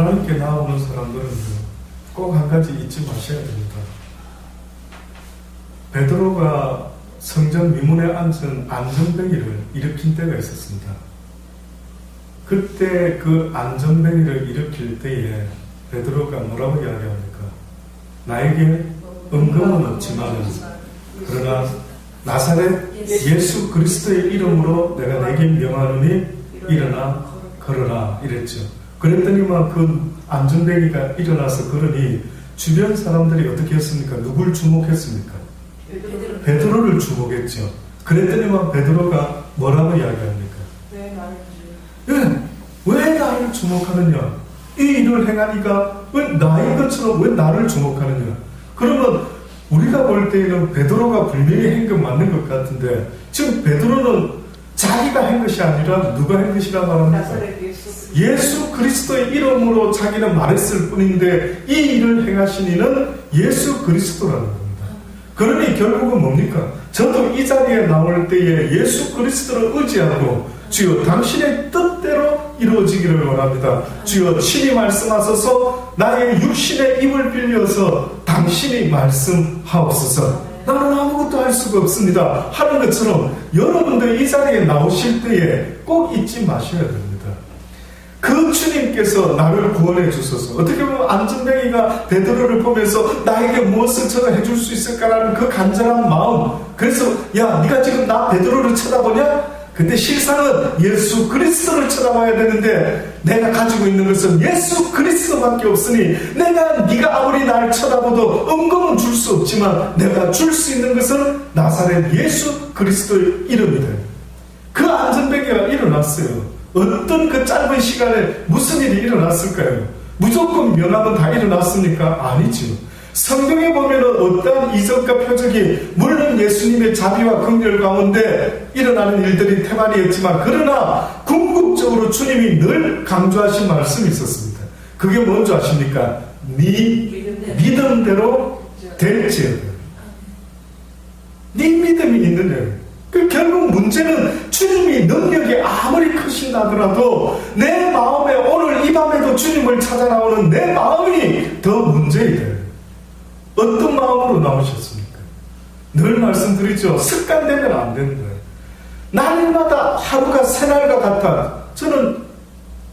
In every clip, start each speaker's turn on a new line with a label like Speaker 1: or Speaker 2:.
Speaker 1: 하나님께 나오는 사람들은 꼭 한 가지 잊지 마셔야 됩니다. 베드로가 성전 미문에 앉은 안전뱅이를 일으킨 때가 있었습니다. 그때 그 안전뱅이를 일으킬 때에 베드로가 뭐라고 이야기합니까? 나에게 은금은 없지만 그러나 나사렛 예수 그리스도의 이름으로 내가 내게 명하노니 일어나 걸어라 이랬죠. 그랬더니만 그 안전뱅이가 일어나서 걸으니 주변 사람들이 어떻게 했습니까? 누굴 주목했습니까? 베드로를 주목했죠. 그랬더니만 베드로가 뭐라고 이야기합니까? 왜 나를 주목하느냐? 이 일을 행하니까 왜 나의 것처럼 왜 나를 주목하느냐? 그러면 우리가 볼 때에는 베드로가 분명히 한 것 맞는 것 같은데 지금 베드로는 자기가 한 것이 아니라 누가 한 것이라 말합니까? 예수 그리스도의 이름으로 자기는 말했을 뿐인데 이 일을 행하신 이는 예수 그리스도라는 겁니다. 그러니 결국은 뭡니까? 저도 이 자리에 나올 때에 예수 그리스도를 의지하고 주여 당신의 뜻대로 이루어지기를 원합니다. 주여 친히 말씀하소서 나의 육신의 입을 빌려서 당신이 말씀하옵소서. 나는 아무것도 할 수가 없습니다 하는 것처럼 여러분들 이 자리에 나오실 때에 꼭 잊지 마셔야 됩니다. 그 주님께서 나를 구원해 주소서. 어떻게 보면 안전뱅이가 베드로를 보면서 나에게 무엇을 저가 해줄 수 있을까라는 그 간절한 마음. 그래서 야 네가 지금 나 베드로를 쳐다보냐? 근데 실상은 예수 그리스도를 쳐다봐야 되는데 내가 가지고 있는 것은 예수 그리스도밖에 없으니 내가 네가 아무리 날 쳐다봐도 은금은 줄 수 없지만 내가 줄 수 있는 것은 나사렛 예수 그리스도의 이름이다. 그 안전뱅이가 일어났어요. 어떤 그 짧은 시간에 무슨 일이 일어났을까요? 무조건 명함은 다 일어났습니까? 아니죠. 성경에 보면 어떠한 이적과 표적이 물론 예수님의 자비와 긍휼 가운데 일어나는 일들이 태반이었지만 그러나 궁극적으로 주님이 늘 강조하신 말씀이 있었습니다. 그게 뭔지 아십니까? 네 믿음대로 될지어다. 네 믿음이 있느냐. 결국 문제는 주님이 능력이 아무리 크신다 하더라도 내 마음에 오늘 이 밤에도 주님을 찾아 나오는 내 마음이 더 문제이다. 어떤 마음으로 나오셨습니까? 늘 말씀드리죠. 습관되면 안 되는 거예요. 날마다 하루가 새날과 같아. 저는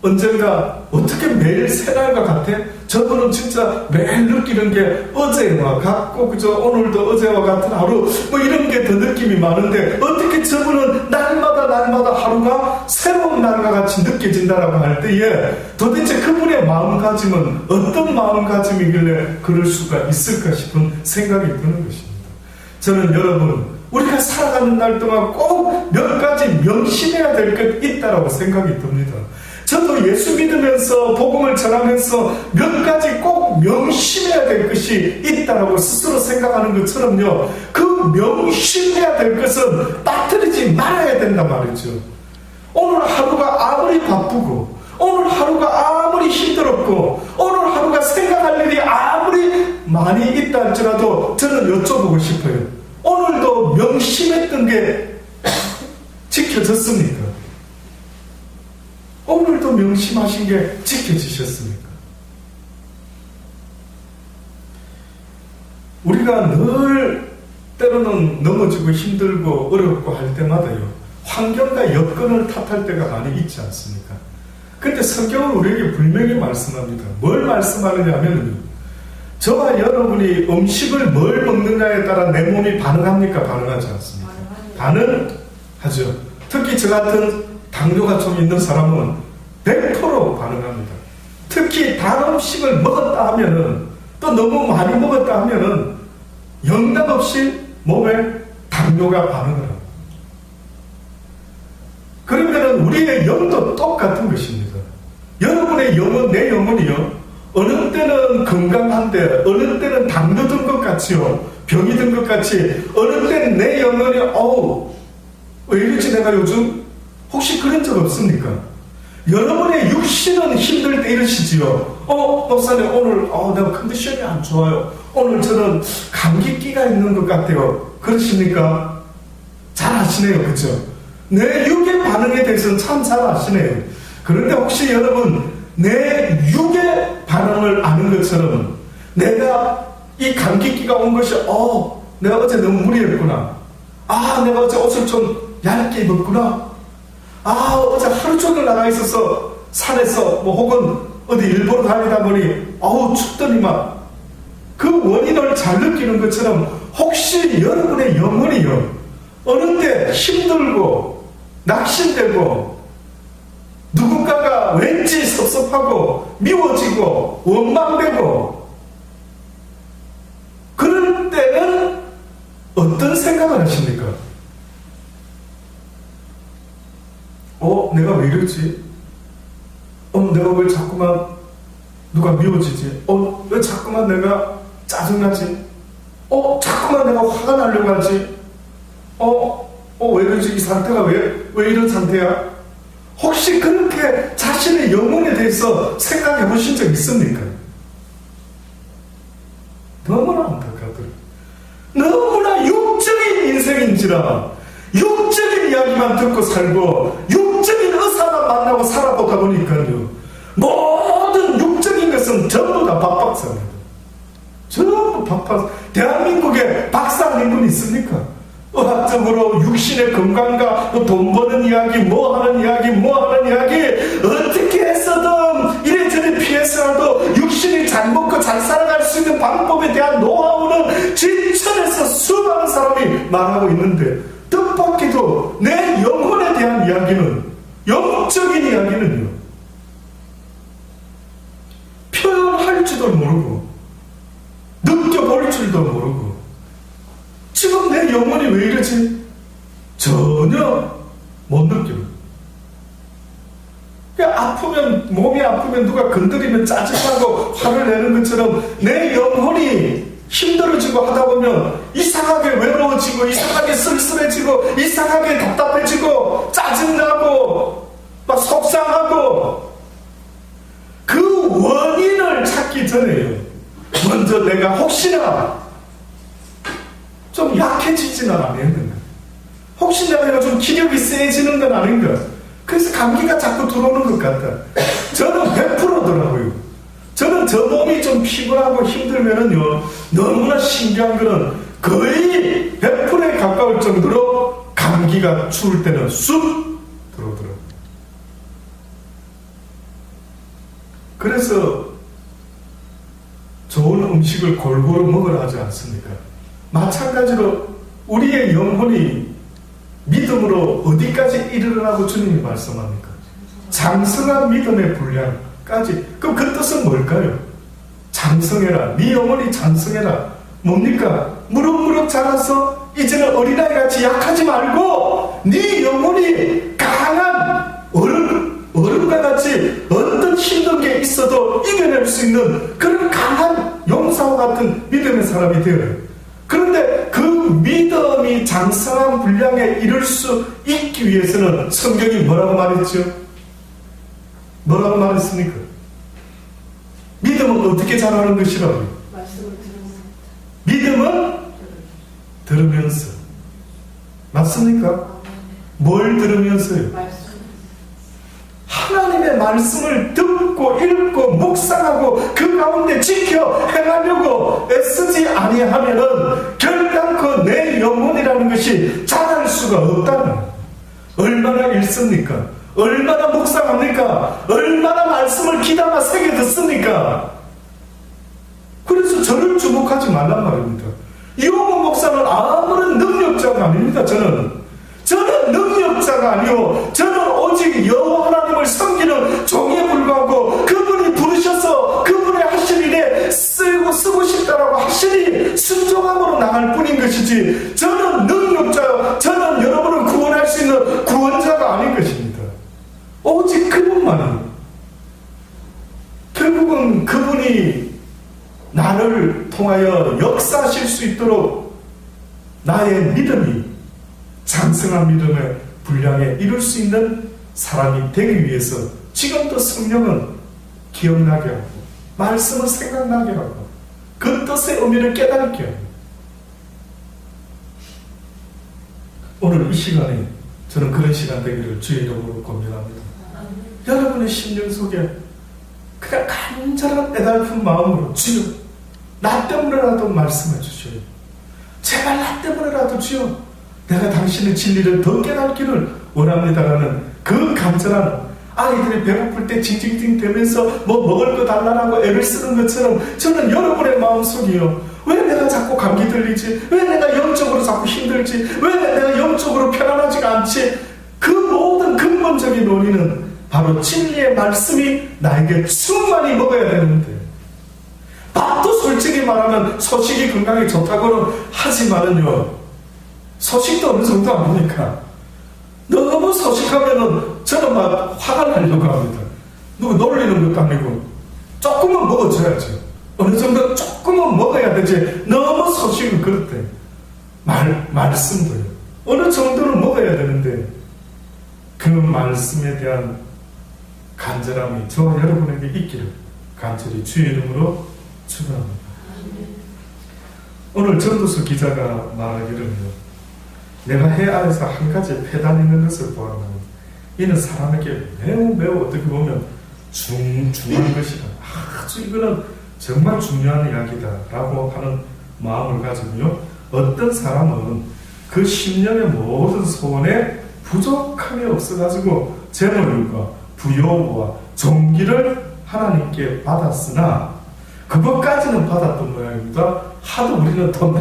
Speaker 1: 언젠가 어떻게 매일 새날과 같아? 저분은 진짜 매일 느끼는 게 어제와 같고 그저 오늘도 어제와 같은 하루 뭐 이런 게 더 느낌이 많은데 어떻게 저분은 날마다 하루가 새로운 날과 같이 느껴진다라고 할 때에 도대체 그분의 마음가짐은 어떤 마음가짐이길래 그럴 수가 있을까 싶은 생각이 드는 것입니다. 저는 여러분 우리가 살아가는 날 동안 꼭 몇 가지 명심해야 될 것 있다라고 생각이 듭니다. 저도 예수 믿으면서 복음을 전하면서 몇 가지 꼭 명심해야 될 것이 있다라고 스스로 생각하는 것처럼요. 그 명심해야 될 것은 빠뜨리지 말아야 된단 말이죠. 오늘 하루가 아무리 바쁘고 오늘 하루가 아무리 힘들었고 오늘 하루가 생각할 일이 아무리 많이 있다 할지라도 저는 여쭤보고 싶어요. 오늘도 명심했던 게 지켜졌습니까? 오늘도 명심하신 게 지켜지셨습니까? 우리가 늘 때로는 넘어지고 힘들고 어렵고 할 때마다요 환경과 여건을 탓할 때가 많이 있지 않습니까? 근데 성경은 우리에게 분명히 말씀합니다. 뭘 말씀하느냐 하면 저와 여러분이 음식을 뭘 먹느냐에 따라 내 몸이 반응합니까? 반응하지 않습니까? 반응하죠. 특히 저 같은 당뇨가 좀 있는 사람은 100% 반응합니다. 특히 단 음식을 먹었다 하면은 또 너무 많이 먹었다 하면은 영락없이 몸에 당뇨가 반응을 합니다. 그러면은 우리의 영도 똑같은 것입니다. 여러분의 영은 내 영혼이요. 어느 때는 건강한데 어느 때는 당뇨 든 것 같이요. 병이 든 것 같이 어느 때는 내 영혼이 왜 이러지 내가 요즘 혹시 그런 적 없습니까? 여러분의 육신은 힘들 때 이러시지요. 목사님 오늘 내가 컨디션이 안 좋아요. 오늘 저는 감기기가 있는 것 같아요. 그러십니까? 잘 아시네요. 그렇죠? 내 육의 반응에 대해서는 참 잘 아시네요. 그런데 혹시 여러분 내 육의 반응을 아는 것처럼 내가 이 감기기가 온 것이 내가 어제 너무 무리했구나. 내가 어제 옷을 좀 얇게 입었구나. 어제 하루 종일 나가 있어서 산에서 혹은 어디 일본 다니다 보니 춥더니만 그 원인을 잘 느끼는 것처럼 혹시 여러분의 영혼이요 어느 때 힘들고 낙심되고 누군가가 왠지 섭섭하고 미워지고 원망되고 그럴 때는 어떤 생각을 하십니까? 내가 왜 이러지? 내가 왜 자꾸만 누가 미워지지? 왜 자꾸만 내가 짜증나지? 자꾸만 내가 화가 나려고 하지? 왜 이러지? 이 상태가 왜 이런 상태야? 혹시 그렇게 자신의 영혼에 대해서 생각해 보신 적 있습니까? 너무나 안타깝더라. 너무나 육적인 인생인지라 육적인 이야기만 듣고 살고 육적인 의사만 만나고 살아보다 보니까요 모든 육적인 것은 전부 다 박박사입니다. 전부 박박. 대한민국에 박사 아닌 분 있습니까? 의학적으로 육신의 건강과 돈 버는 이야기, 뭐 하는 이야기 어떻게 해서든 이래저래 피해서라도 육신이 잘 먹고 잘 살아갈 수 있는 방법에 대한 노하우는 진천에서 수많은 사람이 말하고 있는데 뜻밖에도 내 영혼에 대한 이야기는 영적인 이야기는요 표현할 줄도 모르고 느껴볼 줄도 모르고 지금 내 영혼이 왜 이러지? 전혀 못 느껴요. 아프면 몸이 아프면 누가 건드리면 짜증나고 화를 내는 것처럼 내 영혼이 힘들어지고 하다 보면 이상하게 외로워지고 이상하게 쓸쓸해지고 이상하게 답답해지고 짜증나고 막 속상하고 그 원인을 찾기 전에요 먼저 내가 혹시나 좀 약해지지는 않았는가? 혹시 내가 좀 기력이 세지는 건 아닌가? 그래서 감기가 자꾸 들어오는 것 같다. 저는 100%더라고요. 저는 저 몸이 좀 피곤하고 힘들면은요, 너무나 신기한 거는 거의 100%에 가까울 정도로 감기가 추울 때는 쑥 들어오더라고요. 그래서 좋은 음식을 골고루 먹으라 하지 않습니까? 마찬가지로 우리의 영혼이 믿음으로 어디까지 이르라고 주님이 말씀합니까? 장성한 믿음의 분량까지. 그럼 그 뜻은 뭘까요? 장성해라. 네 영혼이 장성해라. 뭡니까? 무럭무럭 자라서 이제는 어린아이같이 약하지 말고 네 영혼이 강한 어른과 같이 어떤 힘든 게 있어도 이겨낼 수 있는 그런 강한 용사와 같은 믿음의 사람이 되어요. 그런데 그 믿음이 장성한 분량에 이를 수 있기 위해서는 성경이 뭐라고 말했죠? 뭐라고 말했습니까? 믿음은 어떻게 자라는 것이라고요? 믿음은 들으면서. 맞습니까? 뭘 들으면서요? 하나님의 말씀을 듣고 읽고 묵상하고 그 가운데 지켜 행하려고 애쓰지 아니하면은 결단코 내 영혼이라는 것이 자랄 수가 없다는 거예요. 얼마나 읽습니까? 얼마나 묵상합니까? 얼마나 말씀을 귀담아 새겨 듣습니까? 그래서 저를 주목하지 말란 말입니다. 이호모 목사는 아무런 능력자가 아닙니다. 저는 능력자가 아니요 저는 오직 여호와 하나님을 섬기는 종에 불과하고 그분이 부르셔서 그분의 하실 일에 쓰고 싶다라고 하시니 순종함으로 나갈 뿐인 것이지 저는 능력자요 저는 여러분을 구원할 수 있는 구원자가 아닌 것입니다. 오직 그분만이. 결국은 그분이 나를 통하여 역사하실 수 있도록 나의 믿음이 장성한 믿음의 분량에 이룰 수 있는 사람이 되기 위해서 지금도 성령은 기억나게 하고 말씀을 생각나게 하고 그 뜻의 의미를 깨닫게 하고 오늘 이 시간에 저는 그런 시간 되기를 주의 이름으로 권면합니다. 여러분의 심령 속에 그냥 간절한 애달픈 마음으로 주여 나 때문에라도 말씀해 주시오. 제발 나 때문에라도 주여 내가 당신의 진리를 더 깨닫기를 원합니다라는 그 간절한, 아이들이 배고플 때 징징징 대면서 뭐 먹을 거 달라고 애를 쓰는 것처럼 저는 여러분의 마음속이요, 왜 내가 자꾸 감기 들리지, 왜 내가 영적으로 자꾸 힘들지, 왜 내가 영적으로 편안하지가 않지, 그 모든 근본적인 원인은 바로 진리의 말씀이 나에게 충만히 먹어야 되는데, 밥도 솔직히 말하면 소식이 건강에 좋다고는 하지만은요, 소식도 어느 정도 아닙니까? 너무 소식하면은 저는 막 화가 나려고 합니다. 누구 놀리는 것도 아니고 조금은 먹어줘야죠. 어느 정도 조금은 먹어야 되지. 너무 소식은 그렇대. 말씀도요. 어느 정도는 먹어야 되는데 그 말씀에 대한 간절함이 저와 여러분에게 있기를 간절히 주의 이름으로 축원합니다. 오늘 전도서 기자가 말하기를요, 내가 해 아래서 한 가지 패단 있는 것을 보았나니 이는 사람에게 매우 어떻게 보면 중요한 것이다. 아주 이거는 정말 중요한 이야기다 라고 하는 마음을 가지고요, 어떤 사람은 그 심령의 모든 소원에 부족함이 없어가지고 재물과 부여와 종기를 하나님께 받았으나 그것까지는 받았던 모양입니다. 하도 우리는 돈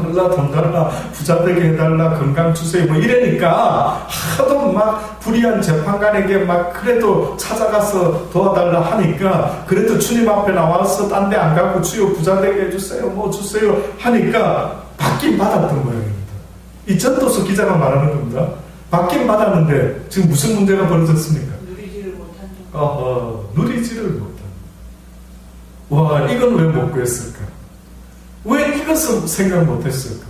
Speaker 1: 달라 부자 되게 해달라 건강 주세요 뭐 이러니까 하도 막 불의한 재판관에게 막 그래도 찾아가서 도와달라 하니까, 그래도 주님 앞에 나와서 딴 데 안 가고 주여 부자 되게 해주세요 뭐 주세요 하니까 받긴 받았던 모양입니다. 이 전도서 기자가 말하는 겁니다. 받긴 받았는데 지금 무슨 문제가 벌어졌습니까?
Speaker 2: 누리지를 못한
Speaker 1: 누리지를 못한. 와, 이건 왜 못 구했을까? 왜 이것을 생각 못했을까?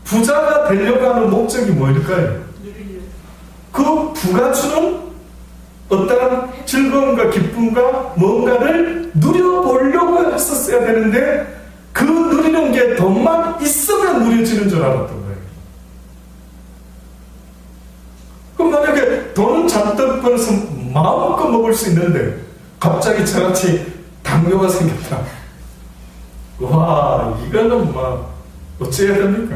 Speaker 1: 부자가 되려고 하는 목적이 뭐일까요? 그 부가 주는 어떠한 즐거움과 기쁨과 뭔가를 누려보려고 했었어야 되는데, 그 누리는 게 돈만 있으면 누려지는 줄 알았던 거예요. 그럼 만약에 돈은 잔뜩 벌어서 마음껏 먹을 수 있는데 갑자기 저같이 당뇨가 생겼다. 와, 이거는 막 어찌해야 됩니까?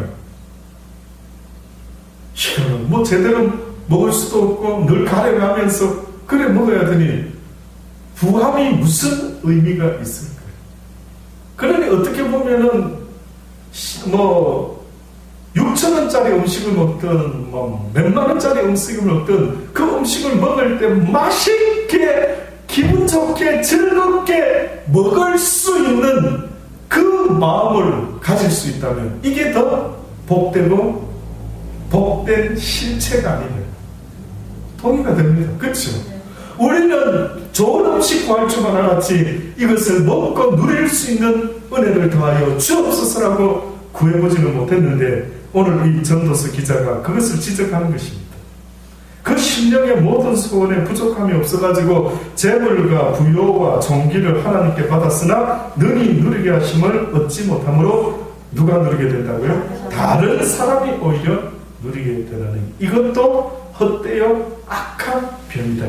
Speaker 1: 이거는 뭐 제대로 먹을 수도 없고 늘 가려가면서 그래 먹어야 되니 부함이 무슨 의미가 있을까요? 그러니 어떻게 보면은 뭐 6,000원짜리 음식을 먹든 뭐 몇만 원짜리 음식을 먹든 그 음식을 먹을 때 맛있게 기분 좋게 즐겁게 먹을 수 있는 그 마음을 가질 수 있다면 이게 더 복되고 복된 실체가 아니면 동의가 됩니다. 그렇죠? 우리는 좋은 음식 구할 줄만 알았지 이것을 먹고 누릴 수 있는 은혜를 더하여 주옵소서라고 구해보지는 못했는데, 오늘 이 전도서 기자가 그것을 지적하는 것입니다. 그 심령의 모든 소원에 부족함이 없어가지고 재물과 부요와 종기를 하나님께 받았으나 능히 누리게 하심을 얻지 못함으로 누가 누리게 된다고요? 다른 사람이 오히려 누리게 되다니, 이것도 헛되어 악한 병이다.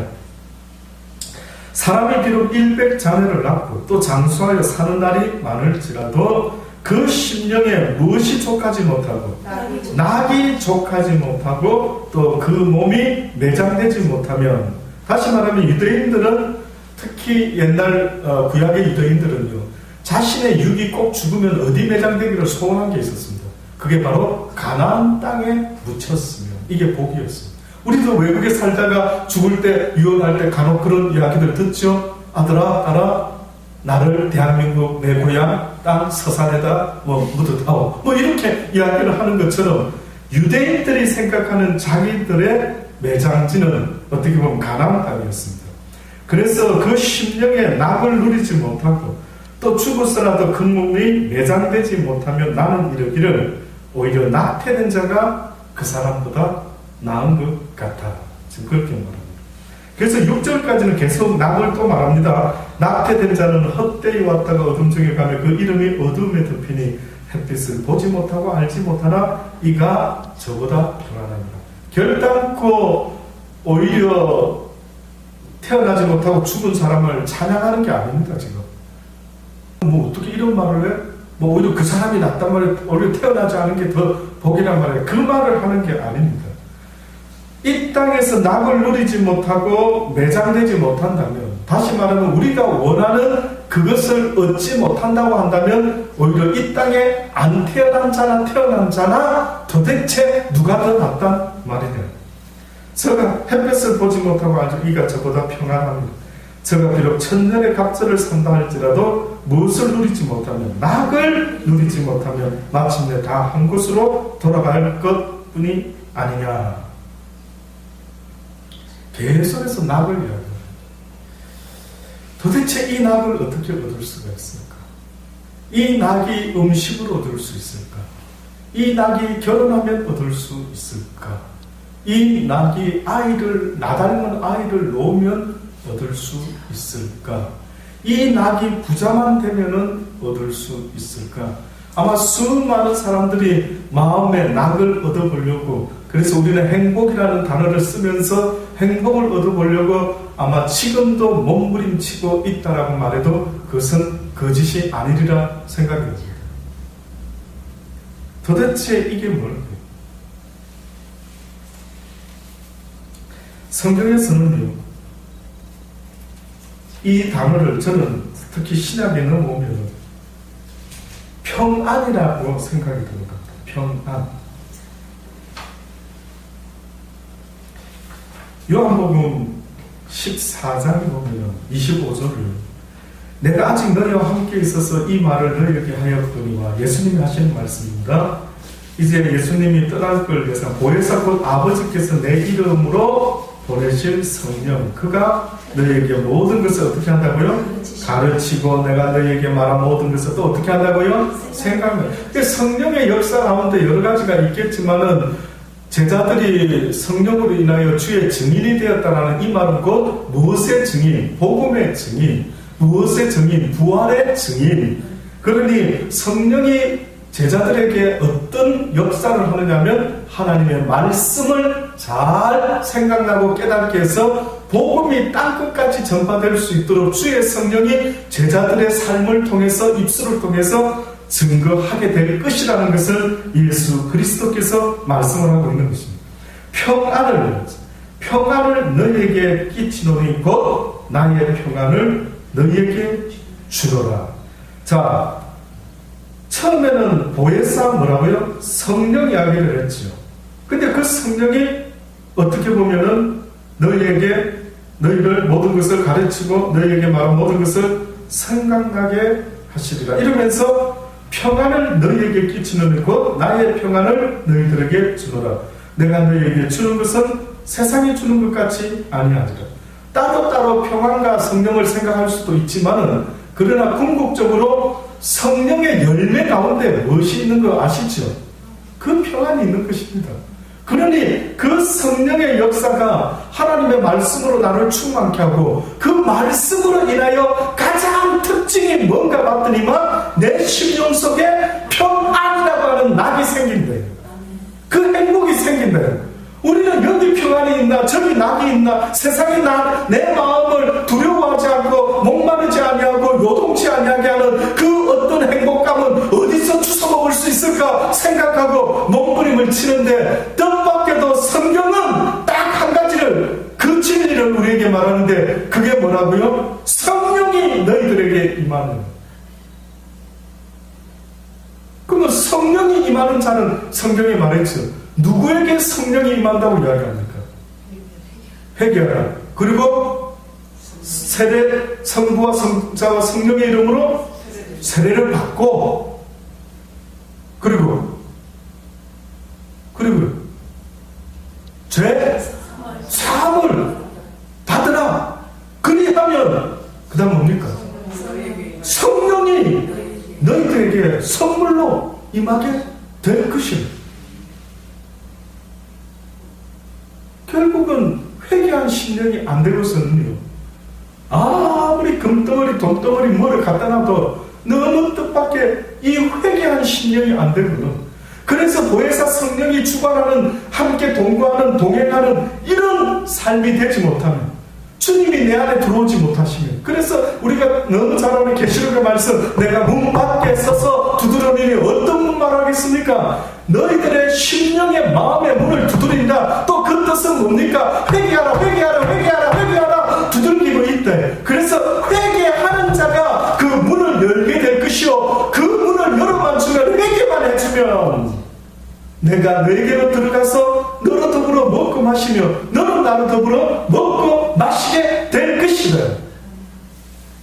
Speaker 1: 사람이 비록 100자녀를 낳고 또 장수하여 사는 날이 많을지라도 그 심령에 무엇이 족하지 못하고 낙이 족하지 못하고 또 그 몸이 매장되지 못하면, 다시 말하면 유대인들은 특히 옛날 구약의 유대인들은요, 자신의 육이 꼭 죽으면 어디 매장되기를 소원한 게 있었습니다. 그게 바로 가나안 땅에 묻혔으면 이게 복이었습니다. 우리도 외국에 살다가 죽을 때 유언할 때 간혹 그런 이야기들 듣죠. 아들아 딸아 나를 대한민국 내 고향 땅 서산에다 묻어다오 뭐 이렇게 이야기를 하는 것처럼 유대인들이 생각하는 자기들의 매장지는 어떻게 보면 가나안 땅이었습니다. 그래서 그 심령의 낙을 누리지 못하고 또 죽었으라도 그 몸이 매장되지 못하면 나는 이르기를 오히려 낙태된 자가 그 사람보다 나은 것 같아. 지금 그렇게 말합니다. 그래서 6절까지는 계속 낙을 또 말합니다. 낙태된 자는 헛되이 왔다가 어둠 중에 가며 그 이름이 어둠에 덮이니 햇빛을 보지 못하고 알지 못하나 이가 저보다 평안합니다. 결단코 오히려 태어나지 못하고 죽은 사람을 찬양하는 게 아닙니다. 지금 뭐 어떻게 이런 말을 해? 뭐 오히려 그 사람이 낫단 말이에요. 오히려 태어나지 않은 게 더 복이란 말이에요. 그 말을 하는 게 아닙니다. 이 땅에서 낙을 누리지 못하고 매장되지 못한다면, 다시 말하면 우리가 원하는 그것을 얻지 못한다고 한다면 오히려 이 땅에 안 태어난 자나 태어난 자나 도대체 누가 더 낫단 말이냐. 저가 햇볕을 보지 못하고 아주 이가 저보다 평안합니다. 저가 비록 천년의 갑절을 산다 할지라도 무엇을 누리지 못하면, 낙을 누리지 못하면 마침내 다 한 곳으로 돌아갈 것뿐이 아니냐. 계속해서 낙을 이야기합니다. 도대체 이 낙을 어떻게 얻을 수가 있을까? 이 낙이 음식으로 얻을 수 있을까? 이 낙이 결혼하면 얻을 수 있을까? 이 낙이 아이를, 나 닮은 아이를 놓으면 얻을 수 있을까? 이 낙이 부자만 되면은 얻을 수 있을까? 아마 수많은 사람들이 마음에 낙을 얻어보려고, 그래서 우리는 행복이라는 단어를 쓰면서 행복을 얻어보려고 아마 지금도 몸부림치고 있다라고 말해도 그것은 거짓이 아니리라 생각이 듭니다. 도대체 이게 뭘까요? 성경에서는요, 이 단어를 저는 특히 신약에 넘어오면 평안이라고 생각이 듭니다. 평안. 요한복음 14장에 보면 25절을 내가 아직 너희와 함께 있어서 이 말을 너희에게 하였거니와, 예수님이 하시는 말씀입니다. 이제 예수님이 떠날 걸 위해서 보혜사 곧 아버지께서 내 이름으로 보내실 성령, 그가 너희에게 모든 것을 어떻게 한다고요? 가르치고 내가 너희에게 말한 모든 것을 또 어떻게 한다고요? 생각하면. 성령의 역사 가운데 여러 가지가 있겠지만은 제자들이 성령으로 인하여 주의 증인이 되었다라는 이 말은 곧 무엇의 증인? 복음의 증인. 무엇의 증인? 부활의 증인. 그러니 성령이 제자들에게 어떤 역사를 하느냐면 하나님의 말씀을 잘 생각나고 깨닫게 해서 복음이 땅끝까지 전파될 수 있도록 주의 성령이 제자들의 삶을 통해서, 입술을 통해서 증거하게 될 것이라는 것을 예수 그리스도께서 말씀을 하고 있는 것입니다. 평안을 너희에게 끼치노니 곧 나의 평안을 너희에게 주노라. 자, 처음에는 보혜사 뭐라고요? 성령 이야기를 했죠. 근데 그 성령이 어떻게 보면은 너희를 모든 것을 가르치고 너희에게 말한 모든 것을 생각나게 하시리라. 이러면서 평안을 너희에게 끼치는 곧 나의 평안을 너희들에게 주노라. 내가 너희에게 주는 것은 세상이 주는 것 같이 아니하리라. 따로따로 평안과 성령을 생각할 수도 있지만은, 그러나 궁극적으로 성령의 열매 가운데 무엇이 있는 거 아시죠? 그 평안이 있는 것입니다. 그러니 그 성령의 역사가 하나님의 말씀으로 나를 충만케 하고, 그 말씀으로 인하여 가장 특징이 뭔가 봤더니만 내 심령 속에 평안이라고 하는 낙이 생긴다. 그 행복이 생긴다. 우리는 여기 평안이 있나 저기 낙이 있나, 세상이 내 마음을 두려워하지 않고 목마르지 아니하고 요동치 아니하게 하는 그 어떤 행복감은 어디서 주워먹을 수 있을까 생각하고 몸부림을 치는데, 뜻밖에도 성경은 딱 한 가지를, 그 진리를 우리에게 말하는데, 그게 뭐라고요? 성령이 너희들에게 임하는. 그러면 성령이 임하는 자는 성경이 말했죠. 누구에게 성령이 임한다고 이야기합니까? 회개하라. 그리고 성부와 성자와 성령의 이름으로 세례를 받고, 그리고 죄 사함을 받으라. 그리하면 그 다음 뭡니까? 성령이 너희들에게 선물로 임하게 될 것이다. 결국은 회개한 신령이 안 되고서는요, 아무리 금덩어리 돈덩어리 뭐를 갖다 놔도 너무 뜻밖의 이 회개한 신령이 안 되거든. 그래서 보혜사 성령이 주관하는, 함께 동거하는, 동행하는 이런 삶이 되지 못하면, 주님이 내 안에 들어오지 못하시면, 그래서 우리가 너무 잘 아는 계시록의 말씀, 내가 문 밖에 서서 두드러니니 어떤 문 말하겠습니까? 너희들의 심령의 마음의 문을 두드린다. 또 그 뜻은 뭡니까? 회개하라, 회개하라, 회개하라, 회개하라 두들기고 있대. 그래서 회개하는 자가 그 문을 열게 될 것이요, 그 문을 열어만 주면, 회개만 해주면 내가 너에게로 들어가서 너로 더불어 먹고 마시며 너는 나로 더불어 먹고 마시게 될 것이다.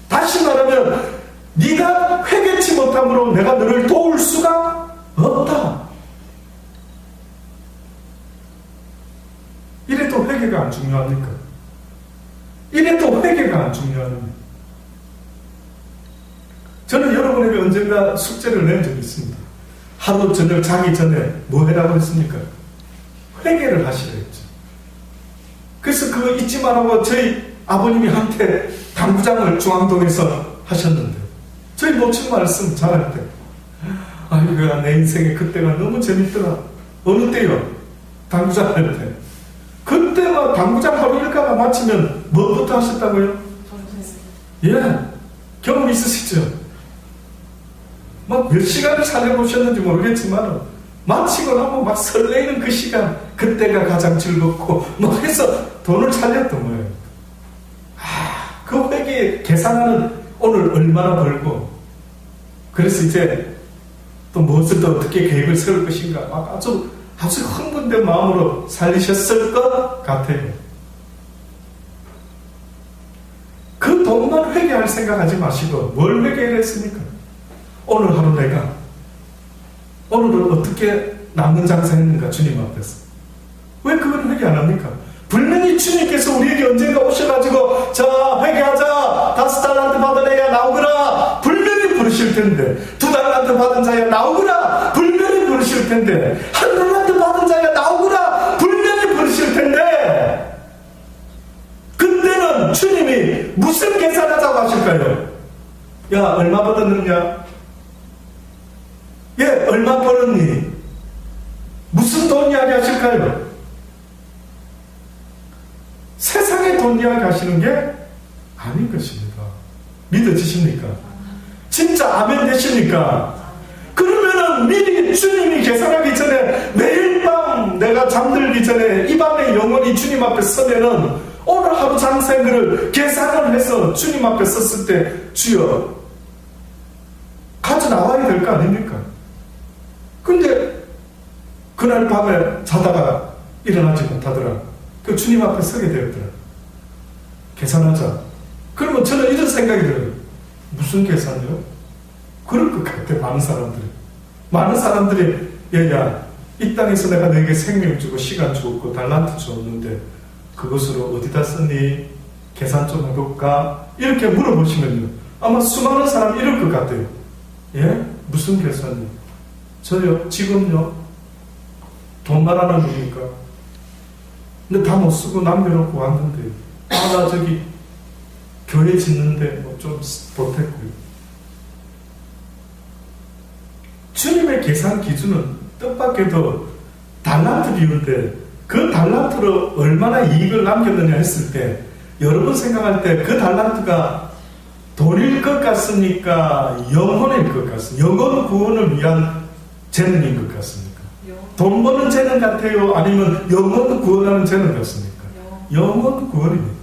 Speaker 1: 다시 말하면 네가 회개치 못함으로 내가 너를 도울 수가 없다. 이래도 회개가 안 중요합니까? 이래도 회개가 안 중요합니까? 저는 여러분에게 언젠가 숙제를 낸 적이 있습니다. 하루 저녁 자기 전에 뭐 해라고 했습니까? 회개를 하시라 했죠. 그래서 그거 잊지 말라고 저희 아버님이 한테 당구장을 중앙동에서 하셨는데, 저희 모친 말씀 잘할 때, 아이고야, 내 인생에 그때가 너무 재밌더라. 어느 때요? 당구장 할 때. 그때 막 당구장 하루 일과가 마치면 뭐부터 하셨다고요? 예, 경험 있으시죠? 막 몇 시간을 살려보셨는지 모르겠지만 마치고 나면 막 설레는 그 시간, 그때가 가장 즐겁고 뭐 해서 돈을 살렸던 거예요. 그 회계 계산하는 오늘 얼마나 벌고, 그래서 이제 또 무엇을 더 어떻게 계획을 세울 것인가 막 아주 흥분된 마음으로 살리셨을 것 같아요. 그 돈만 회개할 생각하지 마시고 뭘 회개를 했습니까? 오늘 하루 내가 오늘은 어떻게 남는 장사했는가 주님 앞에서. 왜 그걸 회개 안 합니까? 분명히 주님께서 우리에게 언젠가 오셔가지고 자 회개하자, 5달란트 받은 애야 나오거라 분명히 부르실 텐데, 2달란트 받은 자야 나오거라 분명히 부르실 텐데, 1달란트 받은 자야 나오거라 분명히 부르실 텐데, 그때는 주님이 무슨 계산하자고 하실까요? 야 얼마 받았느냐? 예, 얼마 벌었니? 무슨 돈 이야기 하실까요? 세상의 돈 이야기 하시는 게 아닌 것입니다. 믿어지십니까? 진짜 아멘 되십니까? 그러면은 미리 주님이 계산하기 전에 매일 밤 내가 잠들기 전에 이 밤에 영원히 주님 앞에 서면은 오늘 하루 장사한 거를 계산을 해서 주님 앞에 섰을 때 주여 가져 나와야 될 거 아닙니까? 근데 그날 밤에 자다가 일어나지 못하더라. 그 주님 앞에 서게 되었더라. 계산하자. 그러면 저는 이런 생각이 들어요. 무슨 계산이요? 그럴 것 같아. 많은 사람들이 야, 이 땅에서 내가 너에게 생명 주고 시간 주었고 달란트 주었는데 그것으로 어디다 썼니? 계산 좀 해볼까? 이렇게 물어보시면요, 아마 수많은 사람이 이럴 것 같아요. 예? 무슨 계산이요? 저요? 지금요? 돈 말하는 겁니까? 근데 다 못 쓰고 남겨놓고 왔는데, 나 저기 교회 짓는데 뭐 좀 보탰고요. 주님의 계산 기준은 뜻밖에도 달란트 비율인데, 그 달란트로 얼마나 이익을 남겼느냐 했을 때, 여러분 생각할 때 그 달란트가 돈일 것 같습니까? 영혼일 것 같습니까? 영혼 구원을 위한 재능인 것 같습니까? 돈 버는 재능 같아요? 아니면 영혼 구원하는 재능 같습니까? 영혼 구원입니다.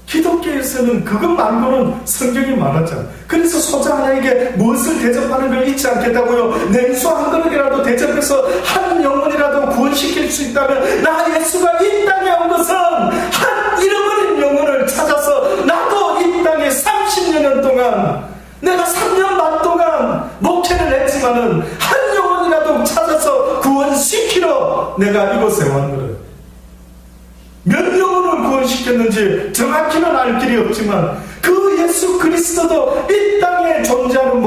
Speaker 1: 기독교에서는 그것 말고는 성경이 말하잖아요. 그래서 소자 하나에게 무엇을 대접하는 걸 잊지 않겠다고요. 냉수 한 그릇이라도 대접해서 한 영혼이라도 구원시킬 수 있다면, 나 예수가 이 땅에 온 것은 한 잃어버린 영혼을 찾아서, 나도 이 땅에 30년 동안, 내가 3년 반 동안 목회를 했지만은 한 영혼이라도 찾아서 구원시키러 내가 이곳에 왔노래. 몇 영혼을 구원시켰는지 정확히는 알 길이 없지만, 그 예수 그리스도도 이 땅에 존재했던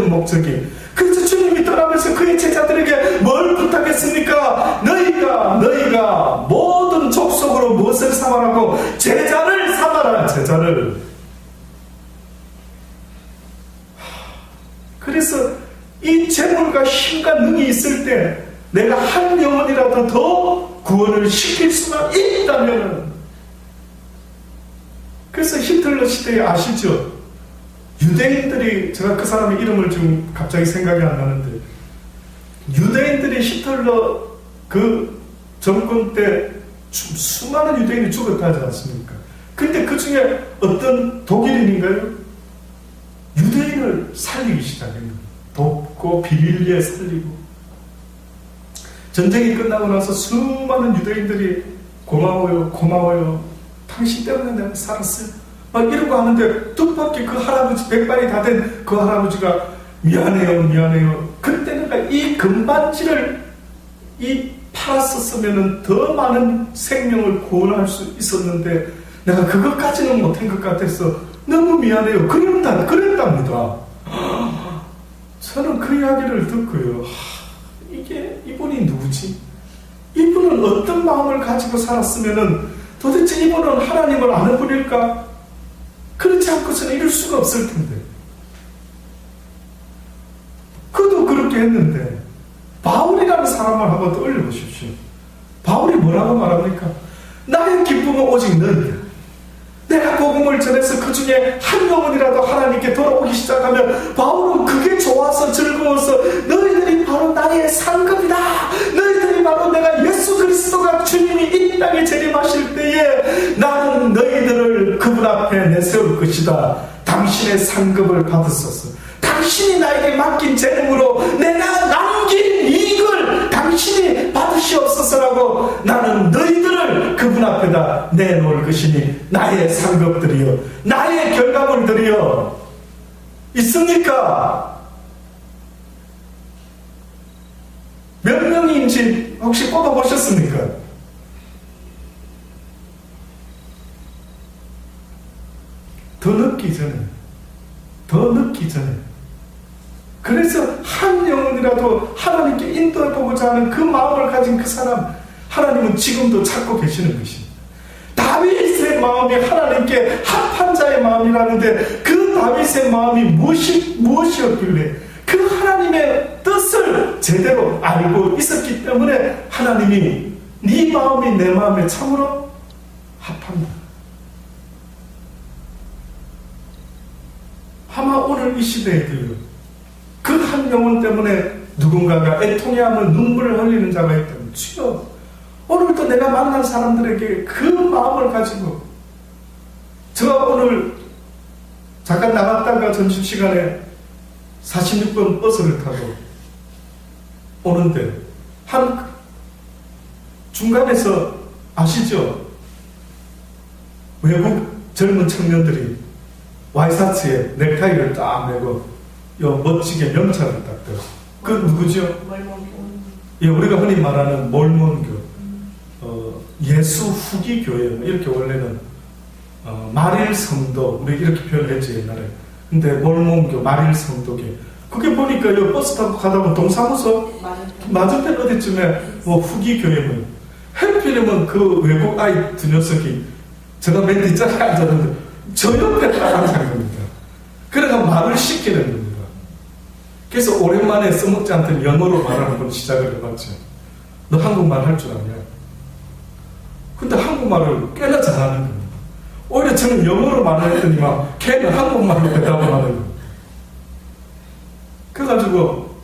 Speaker 1: 목적이, 그래서 주님이 떠나면서 그의 제자들에게 뭘 부탁했습니까? 너희가 모든 족속으로 무엇을 삼아라고? 제자를 삼아라. 제자를. 그래서 이 재물과 힘과 능이 있을 때 내가 한 영혼이라도 더 구원을 시킬 수만 있다면, 그래서 히틀러 시대에 아시죠? 유대인들이, 제가 그 사람의 이름을 지금 갑자기 생각이 안 나는데, 유대인들이 히틀러 그 정권 때 수많은 유대인이 죽었다 하지 않습니까? 근데 그 중에 어떤 독일인인가요? 유대인을 살리기 시작합니다. 돕고 비밀리에 살리고. 전쟁이 끝나고 나서 수많은 유대인들이 고마워요, 고마워요. 당신 때문에 내가 살았어요. 막 이러고 하는데 뜻밖의 그 할아버지, 백발이 다 된 그 할아버지가 미안해요, 미안해요. 그때 내가 이 금반지를 팔았었으면 더 많은 생명을 구원할 수 있었는데 내가 그것까지는 못한 것 같아서 너무 미안해요. 그랬답니다. 저는 그 이야기를 듣고요. 이분이 누구지? 이분은 어떤 마음을 가지고 살았으면은 도대체 이분은 하나님을 아는 분일까? 그렇지 않고서는 이럴 수가 없을 텐데. 그도 그렇게 했는데 바울이라는 사람을 한번 떠올려 보십시오. 바울이 뭐라고 말합니까? 나의 기쁨은 오직 너희야. 내가 복음을 전해서 그 중에 한 영혼이라도 하나님께 돌아오기 시작하면 바울은 그게 좋아서 즐거워서 너희들이 바로 나의 상급이다. 너희들이 바로 내가 예수 그리스도가 주님이 이 땅에 재림하실 때에 나는 너희들을 그분 앞에 내세울 것이다. 당신의 상급을 받으소서. 당신이 나에게 맡긴 재능으로 내가 남긴 이익을 당신이 받으시옵소서라고 나는 너희들을 그분 앞에다 내놓을 것이니 나의 상급들이여, 나의 결과물들이여. 있습니까? 몇 명인지 혹시 뽑아보셨습니까? 더 늦기 전에 그래서 한 영혼이라도 하나님께 인도해보고자 하는 그 마음을 가진 그 사람, 하나님은 지금도 찾고 계시는 것입니다. 다윗의 마음이 하나님께 합한 자의 마음이라는데 그 다윗의 마음이 무엇이었길래 그 하나님의 뜻을 제대로 알고 있었기 때문에 하나님이 네 마음이 내 마음에 참으로 합한다. 아마 오늘 이 시대에도요, 그 한 영혼 때문에 누군가가 애통해하며 눈물을 흘리는 자가 있다면 주여, 오늘도 내가 만난 사람들에게 그 마음을 가지고, 제가 오늘 잠깐 나갔다가 점심시간에 46번 버스를 타고 오는데 한 중간에서 아시죠? 외국 젊은 청년들이 와이셔츠에 넥타이를 딱 매고 요 멋지게 명찰을 딱 들어. 그 누구죠? 예, 우리가 흔히 말하는 몰몬교, 예수 후기 교회, 이렇게 원래는 마릴 성도, 우리 이렇게 표현했지 옛날에. 근데 몰몬교, 마릴 성도교. 그게 보니까 요 버스 타고 가다 보면 동사무소 맞은편 어디쯤에 뭐 후기 교회면 해필이면 그 외국 아이 두 녀석이 제가 맨 뒷자리에 앉았는데 저 옆에 딱 앉은 겁니다. 그래서 말을 시키는 겁니다. 그래서 오랜만에 써먹지 않던 영어로 말하는 걸 시작을 해봤죠. 너 한국말 할 줄 아냐? 근데 한국말을 꽤나 잘하는 겁니다. 오히려 저는 영어로 말을 했더니만 걔는 한국말로 대답을 하는 겁니다. 그래가지고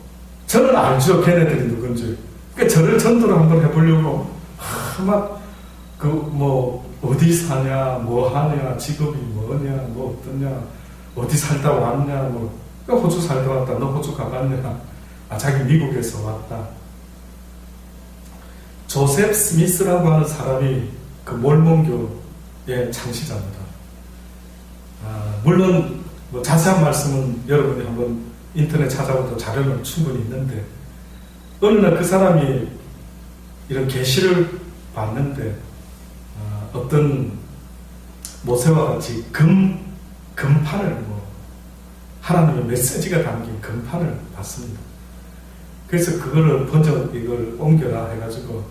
Speaker 1: 저는 알죠, 걔네들이 누군지. 그러니까 저를 전도를 한번 해보려고 어디 사냐, 뭐 하냐, 직업이 뭐냐, 뭐 어떠냐, 어디 살다 왔냐, 뭐 호주 살다 왔다, 너 호주 가봤냐, 자기 미국에서 왔다. 조셉 스미스라고 하는 사람이 그 몰몬교의 창시자입니다. 물론 뭐 자세한 말씀은 여러분이 한번 인터넷 찾아봐도 자료는 충분히 있는데, 어느 날 그 사람이 이런 계시를 봤는데 어떤 모세와 같이 금판을 하나님의 메시지가 담긴 금판을 봤습니다. 그래서 그거를 이걸 옮겨라 해가지고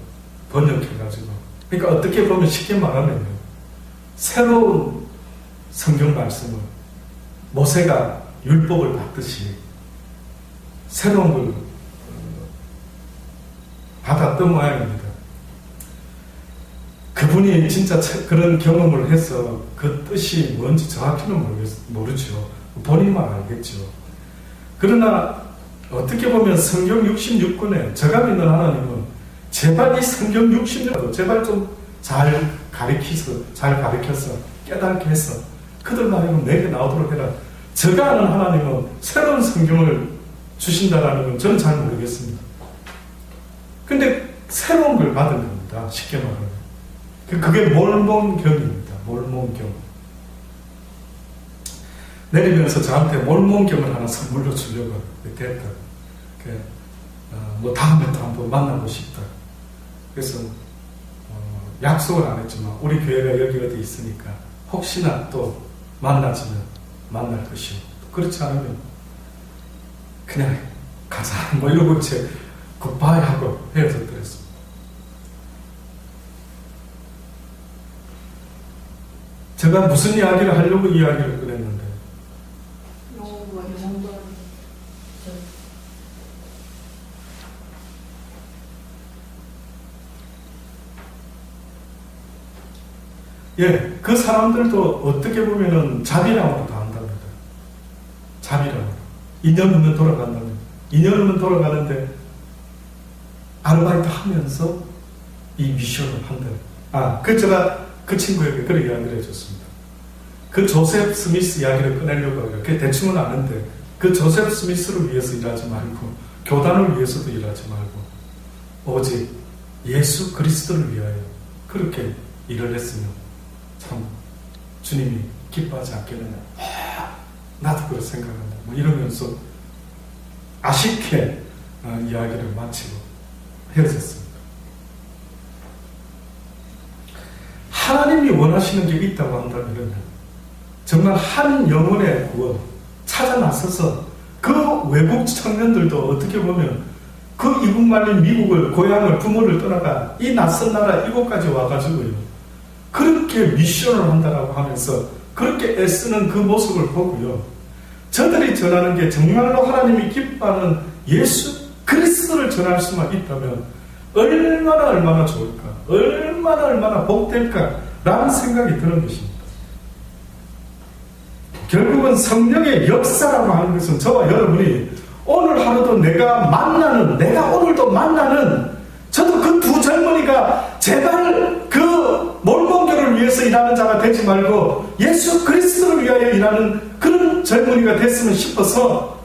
Speaker 1: 번역해가지고, 그러니까 어떻게 보면 쉽게 말하면요, 새로운 성경 말씀을 모세가 율법을 받듯이 새로운 걸 받았던 모양입니다. 그분이 진짜 그런 경험을 해서 그 뜻이 뭔지 정확히는 모르죠. 본인만 알겠죠. 그러나 어떻게 보면 성경 66권에 제가 믿는 하나님은 제발 이 성경 66권도 제발 좀 잘 가르쳐서 깨닫게 해서 그들 말하면 내게 나오도록 해라. 제가 아는 하나님은 새로운 성경을 주신다라는 건 저는 잘 모르겠습니다. 근데 새로운 걸 받은 겁니다. 쉽게 말하면. 그게 몰몬경입니다. 몰몬경. 내리면서 저한테 몰몬경을 하나 선물로 주려고 됐다. 뭐 다음에 또 한번 만나고 싶다. 그래서 약속을 안 했지만 우리 교회가 여기 어디 있으니까 혹시나 또 만나지면 만날 것이고 그렇지 않으면 그냥 가자 뭐 이러고 이제 굿바이 하고 헤어졌더랬습니다. 제가 무슨 이야기를 하려고 이야기를 꺼냈는데 예, 그 사람들도 어떻게 보면은 자비랑으로 다 한답니다. 자비랑으로. 2년 후면 돌아간다면 2년 후면 돌아가는데 아르바이트 하면서 이 미션을 한다. 제가 그 친구에게 그런 이야기를 해줬습니다. 그 조셉 스미스 이야기를 꺼내려고 해요. 그게 대충은 아는데 그 조셉 스미스를 위해서 일하지 말고 교단을 위해서도 일하지 말고 오직 예수 그리스도를 위하여 그렇게 일을 했으면 참 주님이 기뻐하지 않겠느냐. 나도 그렇게 생각한다. 뭐 이러면서 아쉽게 이야기를 마치고 헤어졌습니다. 하나님이 원하시는 게 있다고 한다면 정말 한 영혼의 구원 찾아 나서서 그 외국 청년들도 어떻게 보면 그 이국 말린 미국을 고향을 부모를 떠나가 이 낯선 나라 이곳까지 와가지고요 그렇게 미션을 한다라고 하면서 그렇게 애쓰는 그 모습을 보고요 저들이 전하는 게 정말로 하나님이 기뻐하는 예수 그리스도를 전할 수만 있다면 얼마나 좋을까 얼마나 복될까 라는 생각이 드는 것입니다. 결국은 성령의 역사라고 하는 것은 저와 여러분이 오늘 하루도 내가 오늘도 만나는 저도 그 두 젊은이가 제발 그 몰몬교를 위해서 일하는 자가 되지 말고 예수 그리스도를 위하여 일하는 그런 젊은이가 됐으면 싶어서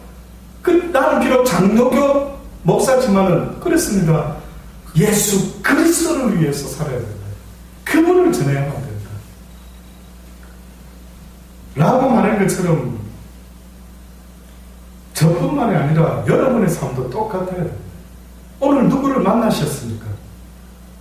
Speaker 1: 나는 비록 장로교 목사지만은 그랬습니다. 예수 그리스도를 위해서 살아야 된다. 그분을 전해야만 된다. 라고 말한 것처럼 저뿐만이 아니라 여러분의 삶도 똑같아야 됩니다. 오늘 누구를 만나셨습니까?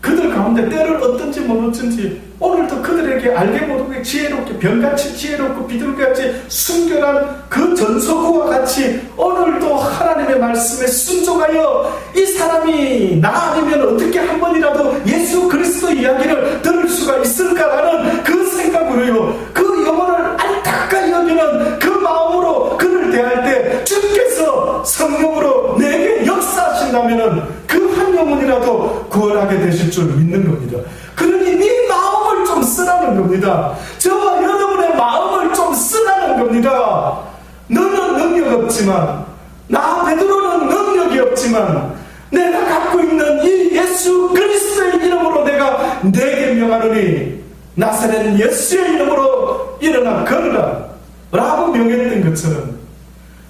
Speaker 1: 그들 가운데 때를 어떤지 어쩐지 오늘도 그들에게 알게 모르게 지혜롭게 병같이 지혜롭고 비둘기같이 순결한 그 전소구와 같이 오늘도 하나님의 말씀에 순종하여 이 사람이 나 아니면 어떻게 한 번이라도 예수 그리스도 이야기를 들을 수가 있을까라는 그 생각으로요 그 영혼을 안타까이 여기는 그 마음으로 그를 대할 때 주께서 성령으로 내게 역사하신다면 그 한 영혼이라도 구원하게 되실 줄 믿는 겁니다. 그러니 네 마음을 좀 쓰라는 겁니다. 저와 여러분의 마음을 좀 쓰라는 겁니다. 너는 능력 없지만 나 베드로는 능력이 없지만 내가 갖고 있는 이 예수 그리스도의 이름으로 내가 내게 명하노니 나사렛 예수의 이름으로 일어나 걸으라 라고 명했던 것처럼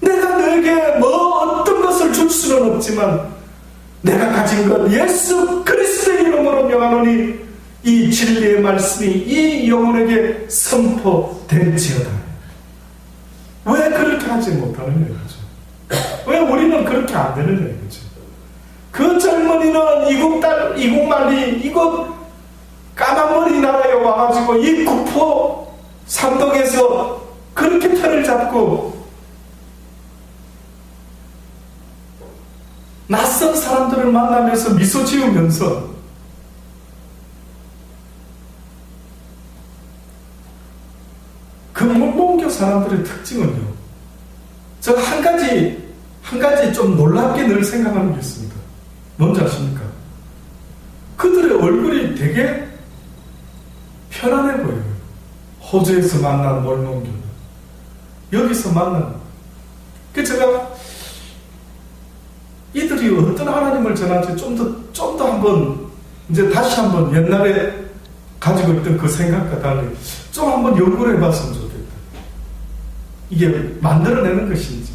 Speaker 1: 내가 너에게 뭐 어떤 것을 줄 수는 없지만 내가 가진 것 예수 그리스도의 이름으로 명하노니 이 진리의 말씀이 이 영혼에게 선포될지어다. 왜 그렇게 하지 못하느냐 이거죠. 왜 우리는 그렇게 안 되느냐 이거죠. 그 젊은이는 이국 말리 이곳 까만머리 나라에 와가지고 이 구포 삼덕에서 그렇게 편을 잡고 낯선 사람들을 만나면서 미소 지으면서 그 몰몬교 사람들의 특징은요. 저 한 가지 좀 놀랍게 늘 생각하는 게 있습니다. 뭔지 아십니까? 그들의 얼굴이 되게 편안해 보여요. 호주에서 만난 몰몬교는 여기서 만난. 그래서 제가 이들이 어떤 하나님을 전하지 좀 더 한번 이제 다시 한번 옛날에 가지고 있던 그 생각과 달리 좀 한번 연구를 해봤으면 좋겠다. 이게 만들어내는 것인지